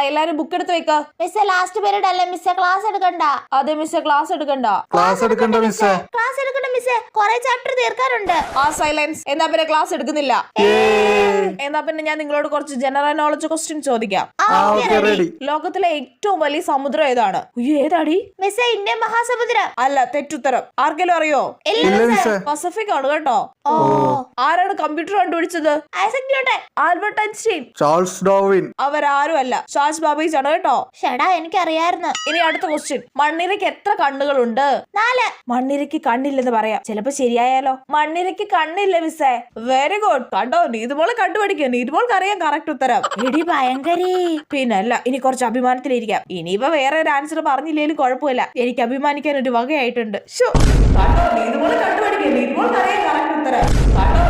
എല്ലാരും ബുക്ക് എടുത്ത് വെക്ക. മിസ്സേ ലാസ്റ്റ് പീരീഡ് അല്ലേ മിസ്സേ, ക്ലാസ് എടുക്കണ്ട. അതെ മിസ്സേ, ക്ലാസ് എടുക്കണ്ട. ക്ലാസ് എടുക്കണ്ട മിസ്സേ. ക്ലാസ് എടുക്കണ്ട മിസ്സേ, കുറെ ചാപ്റ്റർ തീർക്കാനുണ്ട്. സൈലൻസ്. എന്നാ പിന്നെ ക്ലാസ് എടുക്കുന്നില്ല. എന്നാ പിന്നെ ഞാൻ നിങ്ങളോട് കുറച്ച് ജനറൽ നോളജ് ക്വസ്റ്റ്യൻ ചോദിക്കാം. ലോകത്തിലെ ഏറ്റവും വലിയ സമുദ്രം ഏതാണ്? ഏതാടി മിസ്സേ? ഇന്ത്യൻ മഹാസമുദ്രം. അല്ല, തെറ്റുത്തരം. ആർക്കെങ്കിലും അറിയോ? പസഫിക് ആണ് കേട്ടോ. ആരാണ് കമ്പ്യൂട്ടർ കണ്ടുപിടിച്ചത്? Isaac Newton. Albert Einstein. Charles Darwin. അവരാരും അല്ല, ഷാജ് ബാബേജ് ആണ് കേട്ടോ. ഷടാ, എനിക്കറിയായിരുന്നു. ഇനി അടുത്ത ക്വസ്റ്റ്യൻ. മണ്ണിരയ്ക്ക് എത്ര കണ്ണുകളുണ്ട്? 4. മണ്ണിരയ്ക്ക് കണ്ണില്ലെന്ന് പറയാം, ചിലപ്പോ ശരിയായാലോ. മണ്ണിരയ്ക്ക് കണ്ണില്ല മിസ്സേ. Very good. കണ്ടോ, നീതുമോളെ കണ്ടുപിടിക്കുക. നീതുമോൾക്ക് അറിയാം കറക്റ്റ് ഉത്തരം. എടി ഭയങ്കരി. പിന്നല്ല, ഇനി കുറച്ച് അഭിമാനത്തിലിരിക്കാം. ഇനിയിപ്പോ വേറെ ഒരു ആൻസർ പറഞ്ഞില്ലേലും കുഴപ്പമില്ല, എനിക്ക് അഭിമാനിക്കാൻ ഒരു വകയായിട്ടുണ്ട്. കണ്ടോ, നീതുമോളെ കണ്ടുപിടിക്കുക. നീതുമോൾക്ക് അറിയാം കറക്റ്റ് ഉത്തരം. കണ്ടോ.